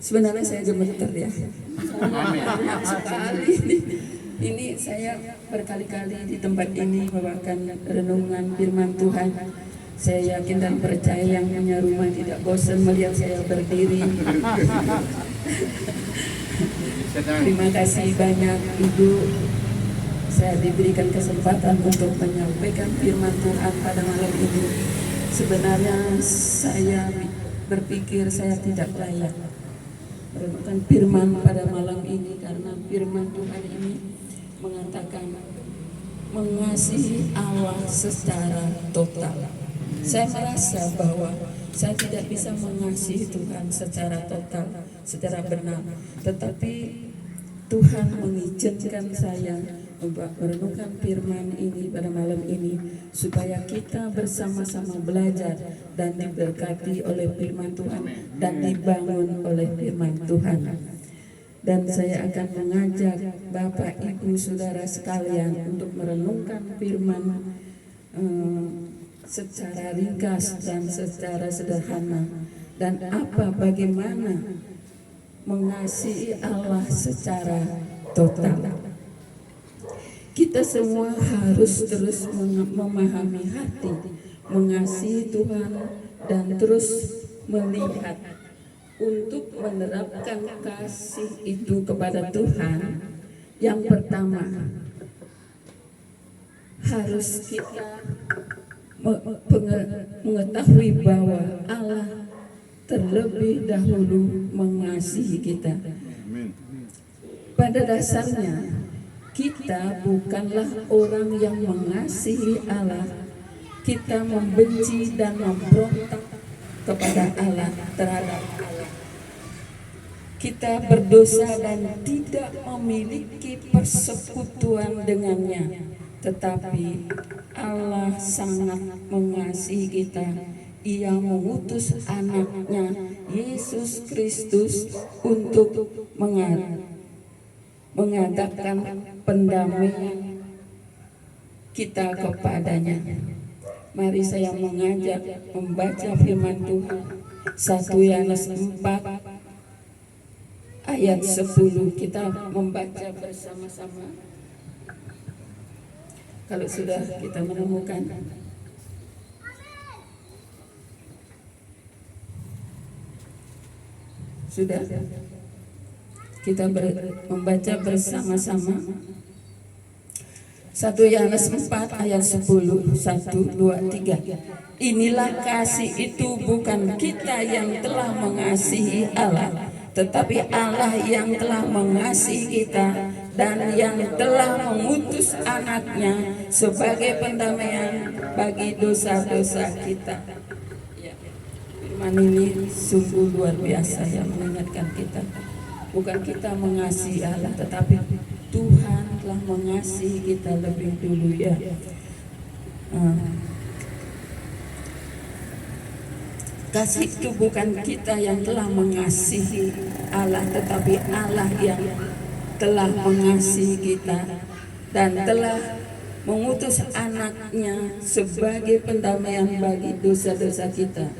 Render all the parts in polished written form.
Sebenarnya saya gemeter ya. Maaf sekali. Ini saya berkali-kali di tempat ini membawakan renungan firman Tuhan. Saya yakin dan percaya yang punya rumah tidak bosan melihat saya berdiri. Terima kasih banyak Ibu. Saya diberikan kesempatan untuk menyampaikan firman Tuhan pada malam ini. Sebenarnya saya berpikir saya tidak layak merenungkan firman pada malam ini, karena firman Tuhan ini mengatakan mengasihi Allah secara total. Saya merasa bahwa saya tidak bisa mengasihi Tuhan secara total, secara benar, tetapi Tuhan mengizinkan saya merenungkan firman ini pada malam ini supaya kita bersama-sama belajar dan diberkati oleh firman Tuhan dan dibangun oleh firman Tuhan. Dan saya akan mengajak Bapak, Ibu, Saudara sekalian untuk merenungkan firman secara ringkas dan secara sederhana, dan bagaimana mengasihi Allah secara total. Kita semua harus terus memahami hati, mengasihi Tuhan, dan terus melihat untuk menerapkan kasih itu kepada Tuhan. Yang pertama, harus kita mengetahui bahwa Allah terlebih dahulu mengasihi kita. Pada dasarnya, kita bukanlah orang yang mengasihi Allah. Kita membenci dan memberontak kepada Allah, terhadap Allah. Kita berdosa dan tidak memiliki persekutuan dengannya. Tetapi Allah sangat mengasihi kita. Ia mengutus anaknya Yesus Kristus untuk mengadakan pendamaian kita kepadanya. Mari saya mengajak membaca firman Tuhan 1 Yohanes 4 ayat 10. Kita membaca bersama-sama. Kalau sudah kita menemukan, sudah kita membaca bersama-sama 1 Yohanes 4 ayat 10. 1, 2, 3. Inilah kasih itu, bukan kita yang telah mengasihi Allah, tetapi Allah yang telah mengasihi kita dan yang telah mengutus anaknya sebagai pendamaian bagi dosa-dosa kita. Firman ini sungguh luar biasa yang mengingatkan kita. Bukan kita mengasihi Allah, tetapi Tuhan telah mengasihi kita lebih dulu ya. Kasih itu bukan kita yang telah mengasihi Allah, tetapi Allah yang telah mengasihi kita dan telah mengutus anaknya sebagai pendamaian bagi dosa-dosa kita.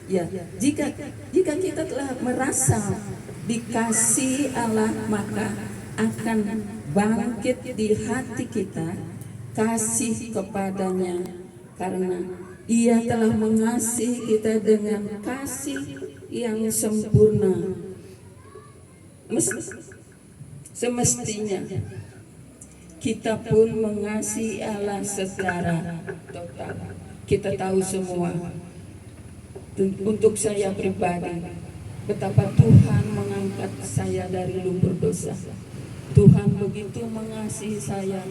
Ya, jika kita telah merasa dikasihi Allah, maka akan bangkit di hati kita kasih kepadanya, karena Ia telah mengasihi kita dengan kasih yang sempurna. Semestinya kita pun mengasihi Allah secara total. Kita tahu semua, untuk saya pribadi, betapa Tuhan mengangkat saya dari lumpur dosa. Tuhan begitu mengasihi saya,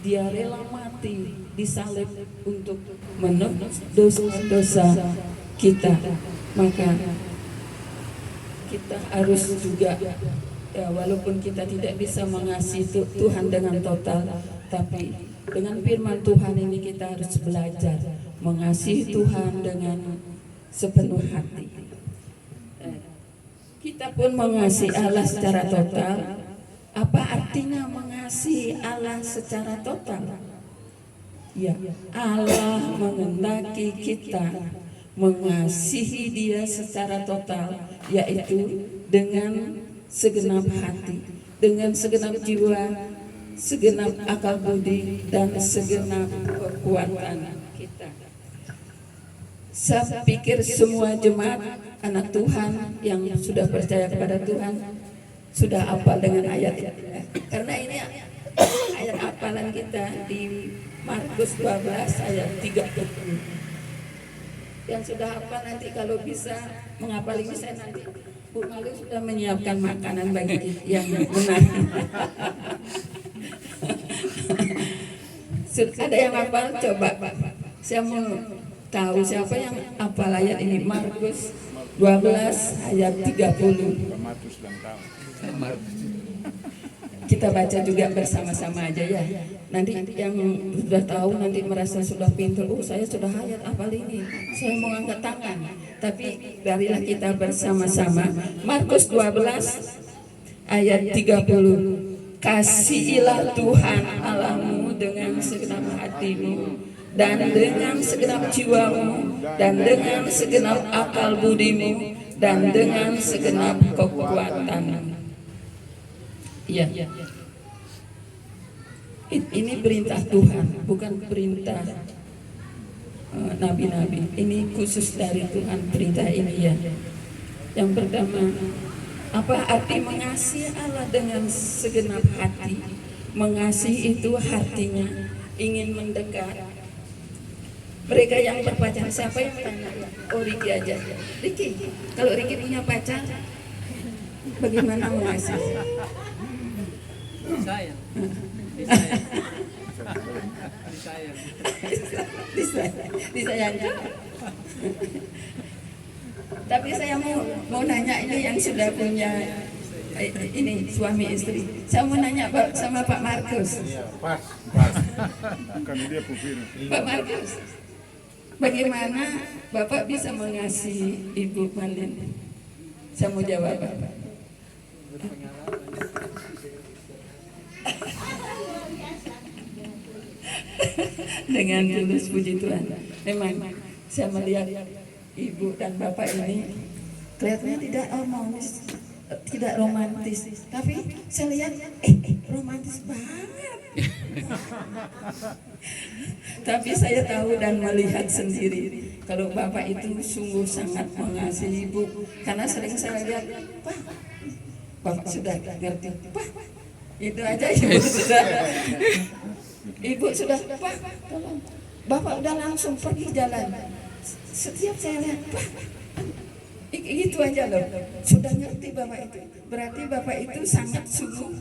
Dia rela mati disalib untuk menebus dosa-dosa kita. Maka kita harus juga, ya, walaupun kita tidak bisa mengasihi Tuhan dengan total, tapi dengan firman Tuhan ini kita harus belajar mengasihi Tuhan dengan sepenuh hati. Kita pun mengasihi Allah secara total. Apa artinya mengasihi Allah secara total? Ya, Allah menghendaki kita mengasihi Dia secara total, yaitu dengan segenap hati, dengan segenap jiwa, segenap akal budi, dan segenap kekuatan kita. Saya pikir semua jemaat anak Tuhan yang sudah percaya kepada Tuhan sudah hafal dengan ayat ini. Karena ini ayat hafalan kita di Markus 12 ayat 30. Yang sudah hafal nanti kalau bisa menghafal ini, saya nanti Bu Malu sudah menyiapkan makanan bagi yang benar. Ada yang hafal? Coba. Saya mau tahu siapa yang hafal ayat ini. Markus 12 ayat 30. Kita baca juga bersama-sama aja ya. Nanti yang sudah tahu nanti merasa sudah pintar. Oh, saya sudah hayat hafal ini. Saya mau angkat tangan. Tapi marilah kita bersama-sama. Markus 12 ayat 30. Kasihilah Tuhan Allahmu dengan segenap hatimu dan dengan segenap jiwamu dan dengan segenap akal budimu dan dengan segenap kekuatanmu. Iya. Ini perintah Tuhan, bukan perintah nabi-nabi. Ini khusus dari Tuhan perintah ini ya. Yang pertama, apa arti mengasihi Allah dengan segenap hati? Mengasihi itu artinya ingin mendekat. Mereka yang berpacaran, siapa yang tanya? Oh, Riki aja. Riki, kalau Riki punya pacar, bagaimana mengasihi? Disayang. Disayang. Tapi saya mau nanya ini yang sudah punya ini suami istri. Saya mau nanya sama Pak Markus. Pas. Kan dia pupil. Pak Markus, bagaimana Bapak bisa mengasihi Ibu Malin? Saya mau jawab Bapak. Dengan tulus, puji Tuhan. Memang saya melihat Ibu dan Bapak ini kelihatannya tidak harmonis, tidak romantis, tapi saya lihat romantis banget. Tapi saya tahu dan melihat sendiri kalau Bapak itu sungguh sangat mengasihi Ibu, karena sering saya lihat, Pak, Bapak sudah ngerti, Pak, itu aja Ibu sudah. Ibu sudah, Pak, tolong. Bapak udah langsung pergi jalan. Setiap saya lihat, Pak, itu aja loh. Sudah ngerti Bapak itu. Berarti Bapak itu sangat sungguh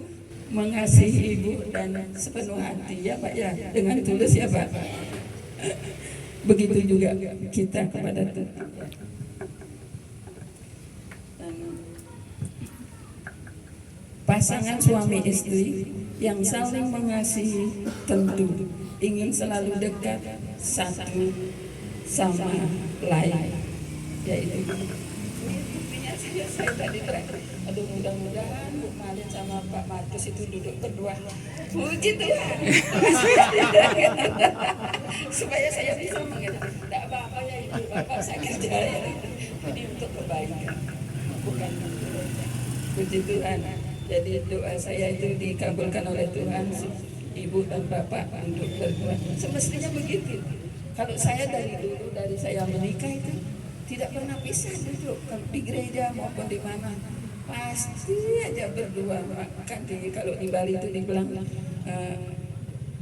mengasihi Ibu dan sepenuh hati ya Pak ya. Dengan tulus ya Pak. Begitu juga kita kepada Tuhan. Pasangan suami istri yang saling mengasihi tentu ingin selalu dekat satu sama lain, yaitu buktinya saya tadi terakhir. Aduh, mudah-mudahan Bu Malin sama Pak Markus itu duduk berdua. Puji Tuhan. Supaya saya bisa mengerti. Tidak apa-apa ya Ibu Bapak, saya kerja ya. Ini untuk kebaikan, bukan untuk. Puji Tuhan. Jadi doa saya itu dikabulkan oleh Tuhan, Ibu dan Bapak untuk berdua. Semestinya begitu. Kalau saya dari dulu, dari saya menikah itu tidak pernah pisah duduk. Kalau di gereja maupun di mana, pasti aja berdua. Kan kalau di Bali itu dibilang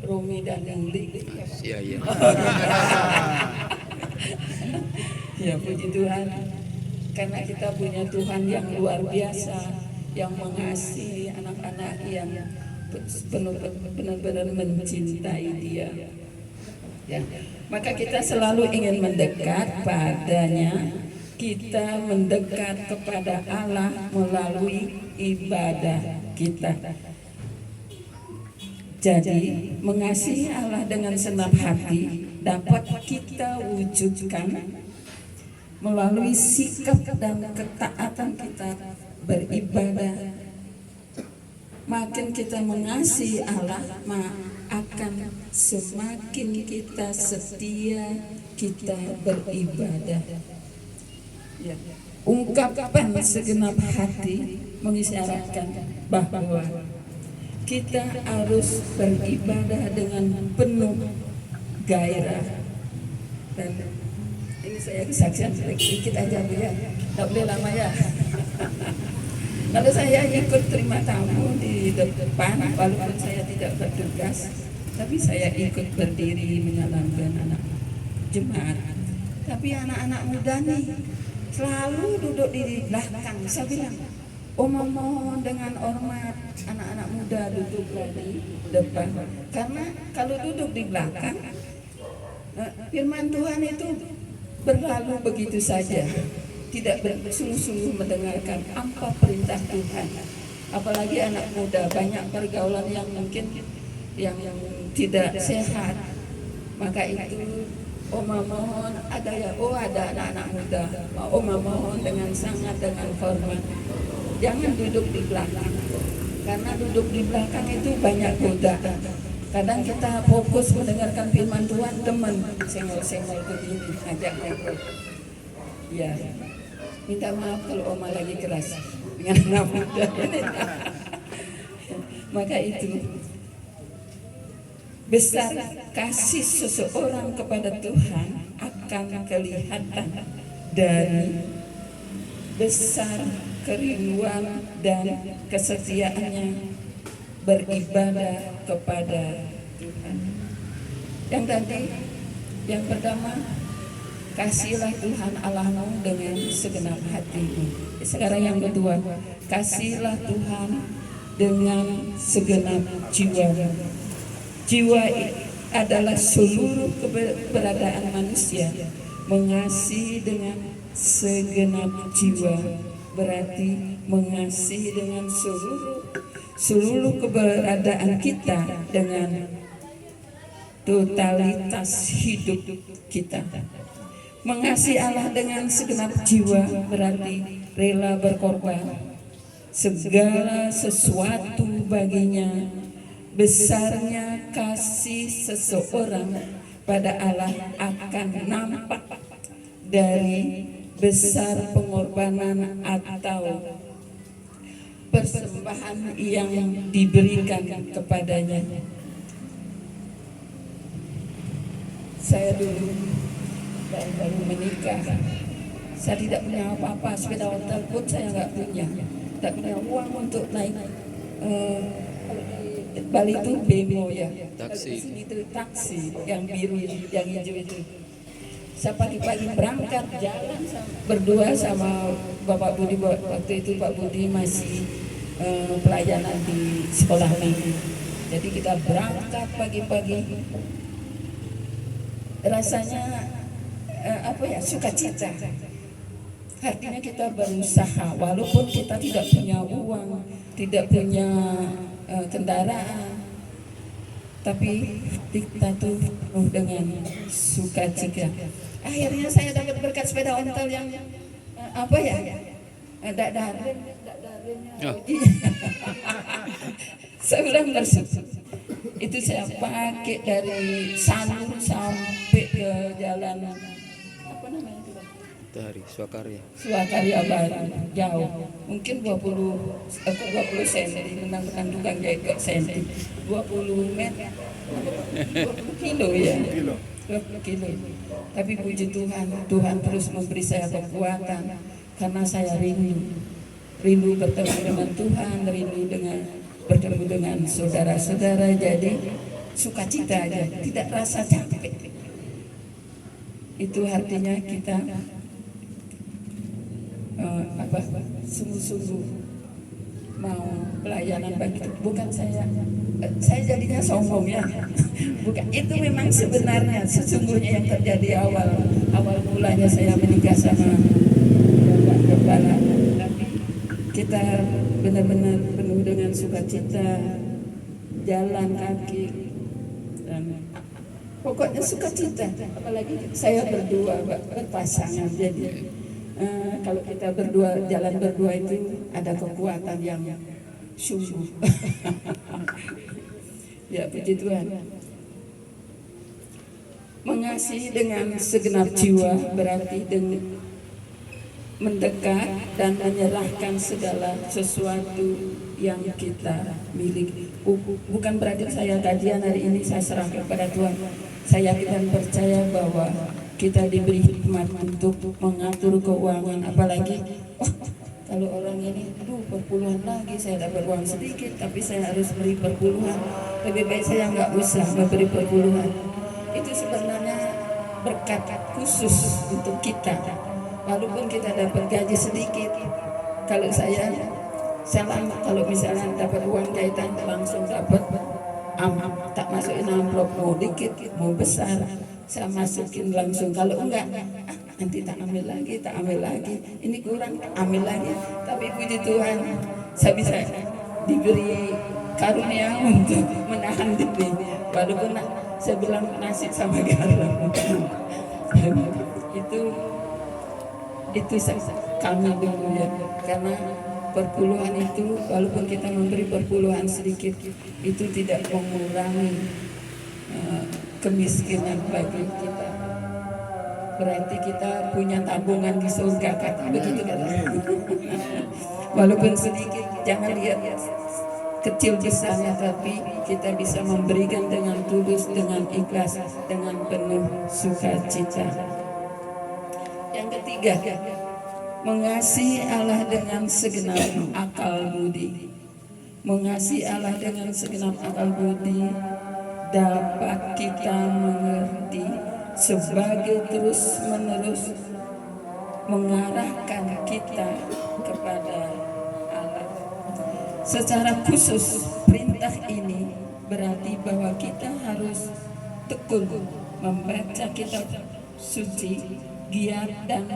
Romi dan Indi. Iya. Ya puji Tuhan. Karena kita punya Tuhan yang luar biasa, yang mengasihi anak-anak yang benar-benar mencintai Dia. Ya. Maka kita selalu ingin mendekat padanya. Kita mendekat kepada Allah melalui ibadah kita. Jadi mengasihi Allah dengan senap hati dapat kita wujudkan melalui sikap dan ketaatan kita beribadah. Makin kita mengasihi Allah, akan semakin kita setia kita beribadah. Ya. ungkapan segenap hati mengisyaratkan bahwa kita harus beribadah dengan penuh gairah. Dan ini saya kesaksian sedikit aja Bu ya, tak boleh lama ya. Lalu saya ikut terima tamu di depan, walaupun saya tidak bertugas, tapi saya ikut berdiri menyalamkan anak jemaat. Tapi anak-anak muda nih selalu duduk di belakang. Saya bilang, mohon dengan hormat, anak-anak muda duduklah di depan. Karena kalau duduk di belakang, firman Tuhan itu berlalu begitu saja, tidak bersungguh-sungguh mendengarkan apa perintah Tuhan. Apalagi anak muda, banyak pergaulan yang mungkin yang tidak sehat. Maka itu Oma mohon ada ya, ada anak-anak muda. Oma mohon dengan sangat dengan hormat, jangan duduk di belakang, karena duduk di belakang itu banyak godaan. Kadang kita fokus mendengarkan firman Tuhan, teman senggol-senggol begini, ajak ngobrol. Ya, minta maaf kalau Oma lagi keras dengan anak muda. Maka itu besar kasih seseorang kepada Tuhan akan kelihatan dari besar kerinduan dan kesetiaannya beribadah kepada Tuhan. Yang tadi, yang pertama, kasihlah Tuhan Allahmu dengan segenap hatimu. Sekarang yang kedua, kasihlah Tuhan dengan segenap jiwamu. Jiwa adalah seluruh keberadaan manusia. Mengasihi dengan segenap jiwa berarti mengasihi dengan seluruh keberadaan kita, dengan totalitas hidup kita. Mengasihi Allah dengan segenap jiwa berarti rela berkorban segala sesuatu baginya. Besarnya kasih seseorang pada Allah akan nampak dari besar pengorbanan atau persembahan yang diberikan kepadanya. Saya dulu baru menikah, saya tidak punya apa-apa, sepeda ontel pun saya nggak punya, tak punya uang untuk naik Bali itu bemo ya, taksi itu taksi yang biru, yang hijau itu. Saya pagi-pagi berangkat jalan berdua sama Bapak Budi, waktu itu Pak Budi masih pelayanan di sekolah minggu. Jadi kita berangkat pagi-pagi, rasanya sukacita. Artinya kita berusaha, walaupun kita tidak punya uang, tidak punya kendaraan, tapi kita tuh penuh dengan sukacita. Akhirnya saya dapat berkat sepeda ontel yang saya bilang bersyukur. Itu saya pakai dari Sanur sampai ke jalan apa namanya itu? Dari Swakarya Baru, jauh, mungkin 20 senti, menang tukang jahit senti, 20 meter, 20 kilo ya, 20 kilo. Tapi puji Tuhan, Tuhan terus memberi saya kekuatan, karena saya rindu bertemu dengan Tuhan, rindu bertemu dengan saudara-saudara, jadi sukacita aja, tidak rasa capek. Itu artinya kita sungguh-sungguh mau pelayanan bagi Tuhan. Bukan saya jadinya sombong ya. Bukan, itu memang sebenarnya sesungguhnya yang terjadi awal mulanya saya menikah sama Bapak Kepala. Tapi kita benar-benar penuh dengan sukacita, jalan kaki dan pokoknya sukacita. Apalagi saya berdua, berpasangan, jadi kalau kita berdua, jalan berdua itu ada kekuatan yang sungguh. Ya, puji Tuhan. Mengasihi dengan segenap jiwa berarti mendekat dan menyerahkan segala sesuatu yang kita miliki. Bukan berarti saya gajian hari ini saya serahkan kepada Tuhan. Saya yakin dan percaya bahwa kita diberi hikmat untuk mengatur keuangan, apalagi kalau orang ini, perpuluhan lagi, saya dapat uang sedikit, tapi saya harus beri perpuluhan. Lebih baik saya nggak usah memberi perpuluhan. Itu sebenarnya berkat khusus untuk kita. Walaupun kita dapat gaji sedikit, kalau saya kalau misalnya dapat uang jahitan langsung dapat, tak masukin amplop, mau dikit, mau besar, saya masukin langsung. Kalau enggak, nanti tak ambil lagi, ini kurang, ambil lagi. Tapi puji Tuhan, saya bisa diberi karunia untuk menahan diri, walaupun saya bilang nasi sama garam. itu kami dulu ya, karena perpuluhan itu walaupun kita memberi perpuluhan sedikit itu tidak mengurangi kemiskinan bagi kita. Berarti kita punya tabungan di surga, kata begitu kan? Walaupun sedikit, jangan lihat kecil besarnya, tapi kita bisa memberikan dengan tulus, dengan ikhlas, dengan penuh sukacita. Yang ketiga, mengasihi Allah dengan segenap akal budi. Mengasihi Allah dengan segenap akal budi dapat kita mengerti sebagai terus-menerus mengarahkan kita kepada Allah. Secara khusus, perintah ini berarti bahwa kita harus tekun membaca kitab suci, giat dan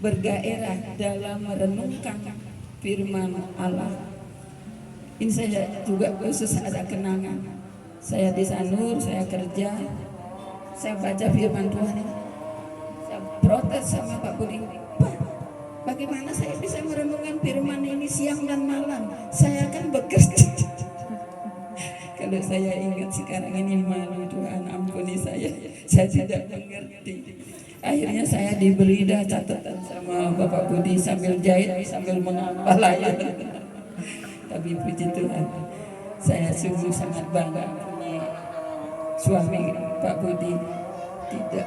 bergairah dalam merenungkan firman Allah. Ini saya juga khusus ada kenangan. Saya di Sanur, saya kerja, saya baca firman Tuhan ini. Saya protes sama Pak Budi, Pak, bagaimana saya bisa merenungkan firman ini siang dan malam? Saya kan bekerja. Kalau saya ingat sekarang ini malu, Tuhan ampuni saya tidak mengerti. Akhirnya saya diberi catatan sama Bapak Budi sambil jahit, sambil menghafal ayat. Tapi puji Tuhan, saya sungguh sangat bangga punya suami Pak Budi, tidak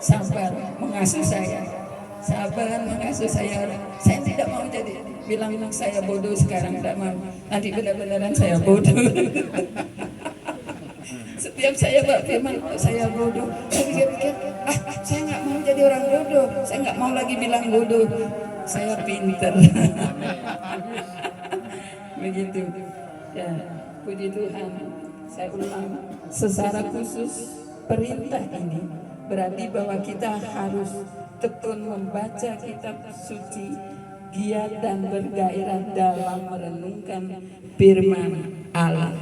sabar mengasuh saya, Saya tidak mau jadi bilang saya bodoh sekarang, tidak mau. Nanti benar-benaran saya bodoh. Setiap saya baca firman saya bodoh, saya pikir-pikir, saya nggak mau jadi orang bodoh, saya nggak mau lagi bilang bodoh, saya pinter. Begitu. Ya, puji Tuhan. Saya ulang, secara khusus perintah ini berarti bahwa kita harus tekun membaca kitab suci, giat dan bergairah dalam merenungkan firman Allah.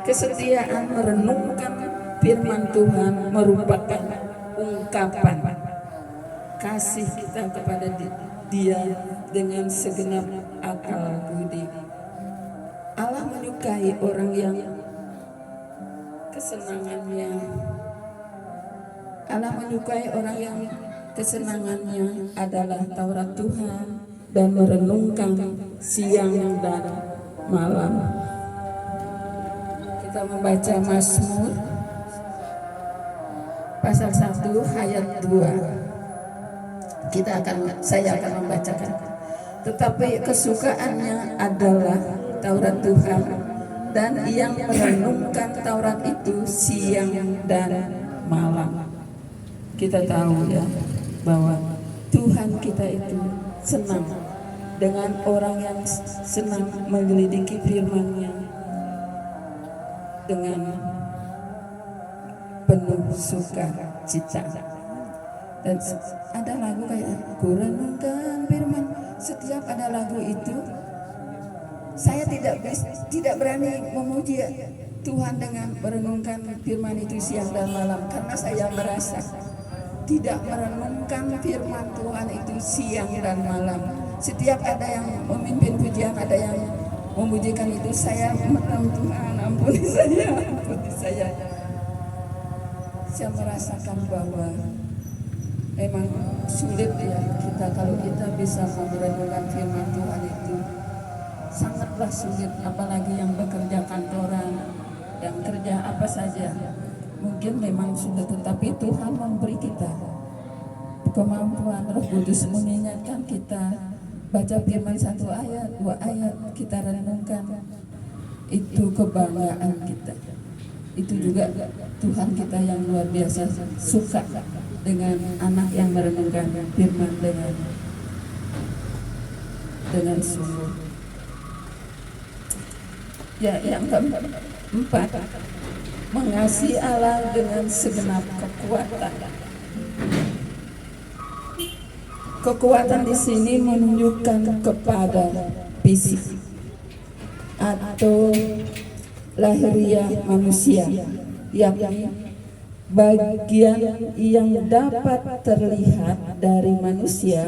Kesetiaan merenungkan firman Tuhan merupakan ungkapan kasih kita kepada Dia dengan segenap akal budi. Allah menyukai orang yang kesenangannya adalah Taurat Tuhan dan merenungkan siang dan malam. Kita membaca Mazmur pasal 1 ayat 2. Saya akan membacakan. Tetapi kesukaannya adalah Taurat Tuhan, dan yang merenungkan Taurat itu siang dan malam. Kita tahu ya bahwa Tuhan kita itu senang dengan orang yang senang menyelidiki firman-Nya dengan penuh sukacita. Dan ada lagu kayak ku renungkan firman. Setiap ada lagu itu, saya tidak berani memuji Tuhan dengan merenungkan firman itu siang dan malam, karena saya merasa tidak merenungkan firman Tuhan itu siang dan malam. Setiap ada yang memimpin pujian, ada yang memujikan itu, saya merenung, Tuhan ampuni saya. saya merasakan bahwa memang sulit ya kita kalau kita bisa merenungkan firman Tuhan itu sangatlah sulit, apalagi yang bekerja kantoran, yang kerja apa saja. Mungkin memang sudah, tetapi Tuhan memberi kita kemampuan, Roh Kudus mengingatkan kita, baca firman 1 ayat, 2 ayat, kita renungkan. Itu kebanggaan kita. Itu juga Tuhan kita yang luar biasa suka dengan anak yang merenungkan firman dengan sungguh. Ya, yang keempat, mengasihi Allah dengan segenap kekuatan. Kekuatan di sini menunjukkan kepada fisik atau lahiriah manusia, yakni bagian yang dapat terlihat dari manusia.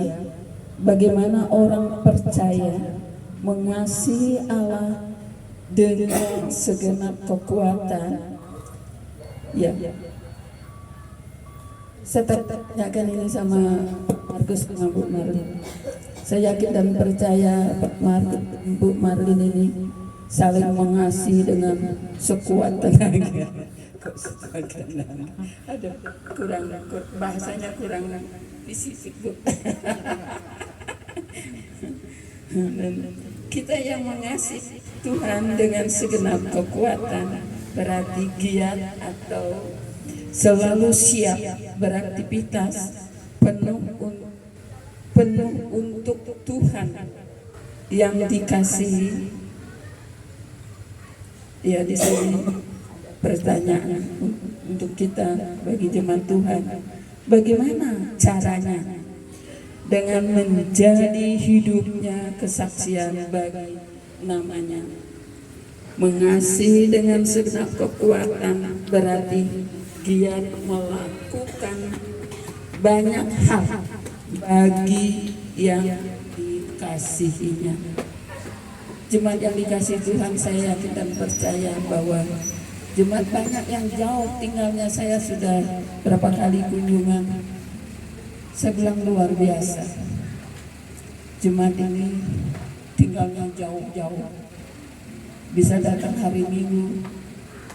Bagaimana orang percaya mengasihi Allah dengan segenap kekuatan. Ya, saya tanyakan ini sama Markus sama Bu Marlin. Saya yakin dan percaya Bu Marlin ini saling mengasihi dengan sekuat tenaga. Kok sekuat tenaga? Aduh, kurang bahasanya kurang fisik, Bu. Dan kita yang mengasihi Tuhan dengan segenap kekuatan berarti giat atau selalu siap beraktivitas penuh untuk Tuhan yang dikasihi. Ya, di sini pertanyaan untuk kita bagi jemaat Tuhan, bagaimana caranya dengan menjadi hidupnya kesaksian bagi namanya. Mengasihi dengan segenap kekuatan berarti giat melakukan banyak hal bagi yang dikasihinya. Jemaat yang dikasihi Tuhan, saya yakin dan percaya bahwa jemaat banyak yang jauh tinggalnya. Saya sudah berapa kali kunjungan, saya bilang luar biasa. Jemaat ini tinggalnya jauh-jauh, bisa datang hari Minggu.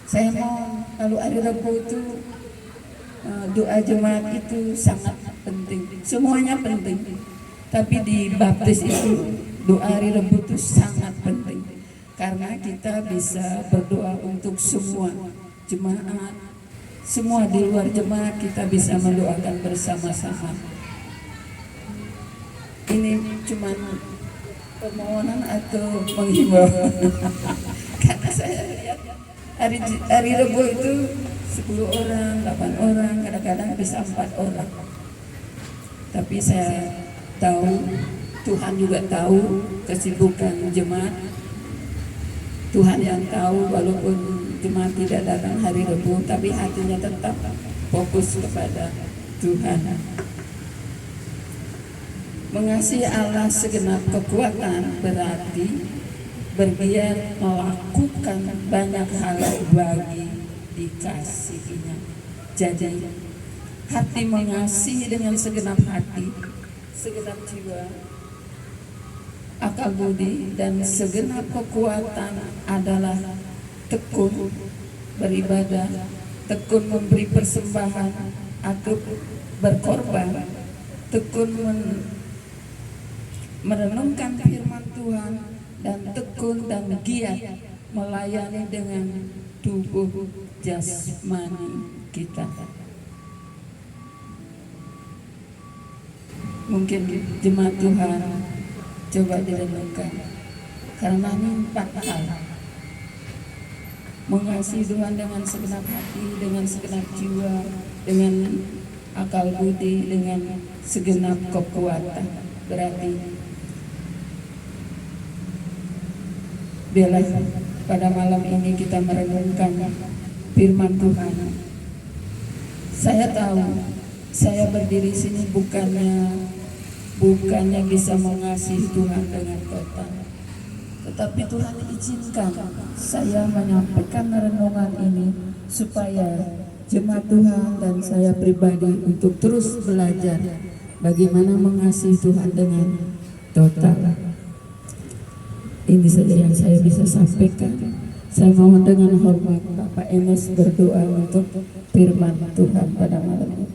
Saya mau kalau hari Rabu itu doa jemaat itu sangat penting, semuanya penting. Tapi di baptis itu doa hari Rabu itu sangat penting, karena kita bisa berdoa untuk semua jemaat, semua di luar jemaat kita bisa mendoakan bersama-sama. Ini cuma permohonan atau menghimbau. Karena saya lihat hari Rabu itu 10 orang, 8 orang, kadang-kadang bisa 4 orang. Tapi saya tahu, Tuhan juga tahu kesibukan jemaat. Tuhan yang tahu, walaupun jemaat tidak datang hari Rabu, tapi hatinya tetap fokus kepada Tuhan. Mengasihi Allah segenap kekuatan berarti bergiat melakukan banyak hal bagi dikasihinya. Jadi hati mengasihi dengan segenap hati, segenap jiwa, akal budi dan segenap kekuatan adalah tekun beribadah, tekun memberi persembahan atau berkorban, tekun merenungkan firman Tuhan, dan tekun dan giat melayani dengan tubuh jasmani kita. Mungkin jemaat Tuhan coba direnungkan, karena ini 4 hal. Mengasihi Tuhan dengan segenap hati, dengan segenap jiwa, dengan akal budi, dengan segenap kekuatan. Berarti biarlah pada malam ini kita merenungkan firman Tuhan. Saya tahu saya berdiri sini bukannya bisa mengasihi Tuhan dengan total, tetapi Tuhan izinkan saya menyampaikan renungan ini supaya jemaat Tuhan dan saya pribadi untuk terus belajar bagaimana mengasihi Tuhan dengan total. Ini saja yang saya bisa sampaikan. Saya mohon dengan hormat Bapak Enes berdoa untuk firman Tuhan pada malam ini.